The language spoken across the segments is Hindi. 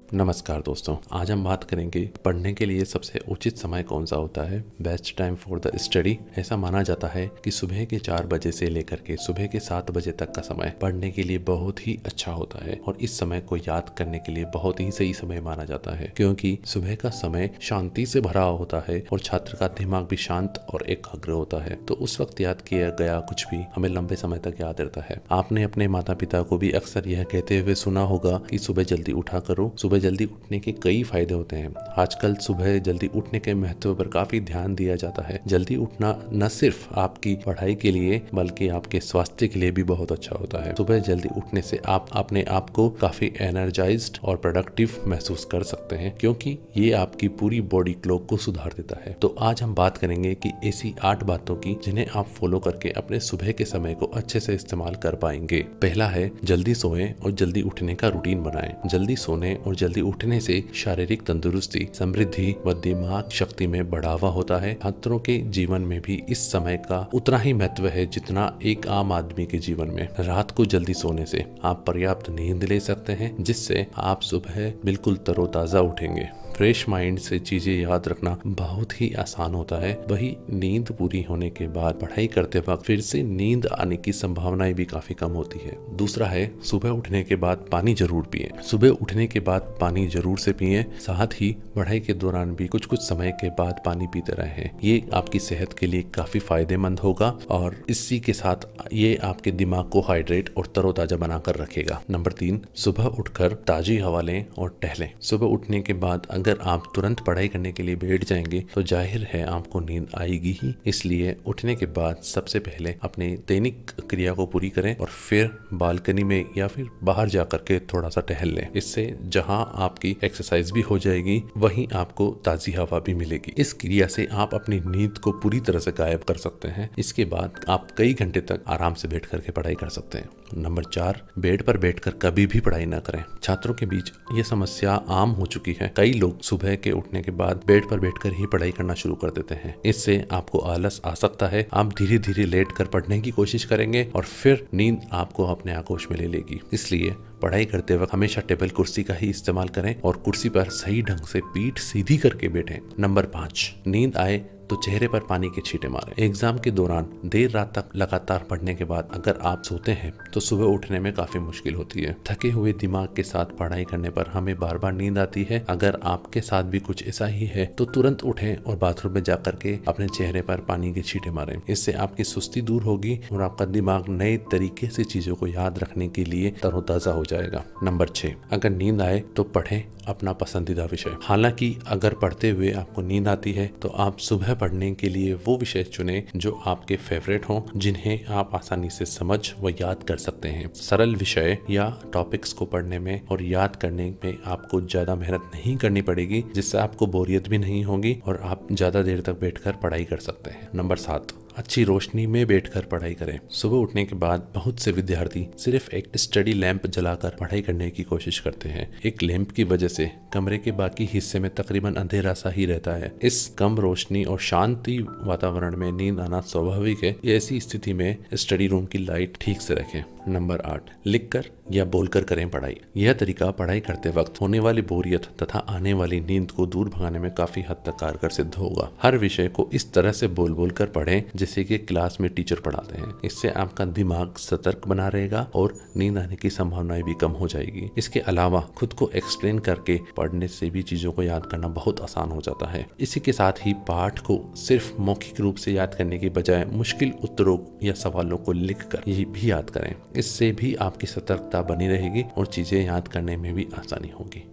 नमस्कार दोस्तों, आज हम बात करेंगे पढ़ने के लिए सबसे उचित समय कौन सा होता है। Best time for the study. ऐसा माना जाता है कि सुबह के 4 बजे से लेकर के सुबह के 7 बजे तक का समय पढ़ने के लिए बहुत ही अच्छा होता है और इस समय को याद करने के लिए बहुत ही सही समय माना जाता है, क्योंकि सुबह का समय शांति से भरा होता है और छात्र का दिमाग भी शांत और एकाग्र होता है। तो उस वक्त याद किया गया कुछ भी हमें लंबे समय तक याद रहता है। आपने अपने माता पिता को भी अक्सर यह कहते हुए सुना होगा कि सुबह जल्दी उठा करो। सुबह जल्दी उठने के कई फायदे होते हैं। आजकल सुबह जल्दी उठने के महत्व पर काफी ध्यान दिया जाता है। जल्दी उठना न सिर्फ आपकी पढ़ाई के लिए बल्कि आपके स्वास्थ्य के लिए भी बहुत अच्छा होता है। सुबह जल्दी उठने से आप अपने आप को काफी एनर्जाइज्ड और प्रोडक्टिव महसूस कर सकते हैं, क्योंकि ये आपकी पूरी बॉडी क्लॉक को सुधार देता है। तो आज हम बात करेंगे कि ऐसी 8 बातों की जिन्हें आप फॉलो करके अपने सुबह के समय को अच्छे से इस्तेमाल कर पाएंगे। पहला है जल्दी सोएं और जल्दी उठने का रूटीन बनाएं। जल्दी सोने और जल्दी उठने से शारीरिक तंदुरुस्ती, समृद्धि व दिमाग शक्ति में बढ़ावा होता है। छात्रों के जीवन में भी इस समय का उतना ही महत्व है जितना एक आम आदमी के जीवन में। रात को जल्दी सोने से आप पर्याप्त नींद ले सकते हैं, जिससे आप सुबह बिल्कुल तरोताजा उठेंगे। फ्रेश माइंड से चीजें याद रखना बहुत ही आसान होता है। वही नींद पूरी होने के बाद पढ़ाई करते वक्त फिर से नींद आने की संभावनाएं भी काफी कम होती है। दूसरा है सुबह उठने के बाद पानी जरूर पिए। सुबह उठने के बाद पानी जरूर से पिए। साथ ही पढ़ाई के दौरान भी कुछ समय के बाद पानी पीते रहें। ये आपकी सेहत के लिए काफी फायदेमंद होगा और इसी के साथ ये आपके दिमाग को हाइड्रेट और तरोताजा बनाकर रखेगा। नंबर 3, सुबह उठकर ताजी हवा लें और टहलें। सुबह उठने के बाद अगर आप तुरंत पढ़ाई करने के लिए बैठ जाएंगे तो जाहिर है आपको नींद आएगी ही। इसलिए उठने के बाद सबसे पहले अपने दैनिक क्रिया को पूरी करें और फिर बालकनी में या फिर बाहर जाकर के थोड़ा सा टहल लें। इससे जहां आपकी एक्सरसाइज भी हो जाएगी वहीं आपको ताजी हवा भी मिलेगी। इस क्रिया से आप अपनी नींद को पूरी तरह से गायब कर सकते हैं। इसके बाद आप कई घंटे तक आराम से बैठ करके पढ़ाई कर सकते हैं। नंबर 4, बेड पर बैठकर कभी भी पढ़ाई न करें। छात्रों के बीच ये समस्या आम हो चुकी है। कई लोग सुबह के उठने के बाद बेड पर बैठकर ही पढ़ाई करना शुरू कर देते हैं। इससे आपको आलस आ सकता है। आप धीरे धीरे लेट कर पढ़ने की कोशिश करेंगे और फिर नींद आपको अपने आगोश में ले लेगी। इसलिए पढ़ाई करते वक्त हमेशा टेबल कुर्सी का ही इस्तेमाल करें और कुर्सी पर सही ढंग से पीठ सीधी करके बैठें। नंबर 5, नींद आए तो चेहरे पर पानी के छींटे मारें। एग्जाम के दौरान देर रात तक लगातार पढ़ने के बाद अगर आप सोते हैं तो सुबह उठने में काफी मुश्किल होती है। थके हुए दिमाग के साथ पढ़ाई करने पर हमें बार बार नींद आती है। अगर आपके साथ भी कुछ ऐसा ही है तो तुरंत उठें और बाथरूम में जाकर के अपने चेहरे पर पानी के छींटे मारें। इससे आपकी सुस्ती दूर होगी और आपका दिमाग नए तरीके से चीजों को याद रखने के लिए तरोताजा हो जाएगा। नंबर 6, अगर नींद आए तो पढ़ें अपना पसंदीदा विषय। हालांकि अगर पढ़ते हुए आपको नींद आती है तो आप सुबह पढ़ने के लिए वो विषय चुनें जो आपके फेवरेट हों, जिन्हें आप आसानी से समझ व याद कर सकते हैं। सरल विषय या टॉपिक्स को पढ़ने में और याद करने में आपको ज्यादा मेहनत नहीं करनी पड़ेगी, जिससे आपको बोरियत भी नहीं होगी और आप ज्यादा देर तक बैठकर पढ़ाई कर सकते हैं। नंबर 7, अच्छी रोशनी में बैठकर पढ़ाई करें। सुबह उठने के बाद बहुत से विद्यार्थी सिर्फ एक स्टडी लैंप जलाकर पढ़ाई करने की कोशिश करते हैं। एक लैंप की वजह से कमरे के बाकी हिस्से में तकरीबन अंधेरा सा ही रहता है। इस कम रोशनी और शांति वातावरण में नींद आना स्वाभाविक है। ऐसी स्थिति में स्टडी रूम की लाइट ठीक से रखें। नंबर 8, लिखकर या बोलकर करें पढ़ाई। यह तरीका पढ़ाई करते वक्त होने वाली बोरियत तथा आने वाली नींद को दूर भगाने में काफी हद तक कारगर सिद्ध होगा। हर विषय को इस तरह से बोल बोल कर पढ़ें जैसे कि क्लास में टीचर पढ़ाते हैं। इससे आपका दिमाग सतर्क बना रहेगा और नींद आने की संभावनाएं भी कम हो जाएगी। इसके अलावा खुद को एक्सप्लेन करके पढ़ने से भी चीजों को याद करना बहुत आसान हो जाता है। इसी के साथ ही पाठ को सिर्फ मौखिक रूप से याद करने की बजाय मुश्किल उत्तरों या सवालों को लिखकर ये भी याद करें। इससे भी आपकी सतर्कता बनी रहेगी और चीजें याद करने में भी आसानी होगी।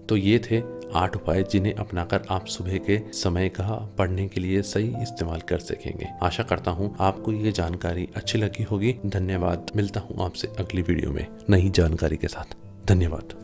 तो ये थे 8 उपाय जिन्हें अपनाकर आप सुबह के समय का पढ़ने के लिए सही इस्तेमाल कर सकेंगे। आशा करता हूँ आपको ये जानकारी अच्छी लगी होगी। धन्यवाद। मिलता हूँ आपसे अगली वीडियो में नई जानकारी के साथ। धन्यवाद।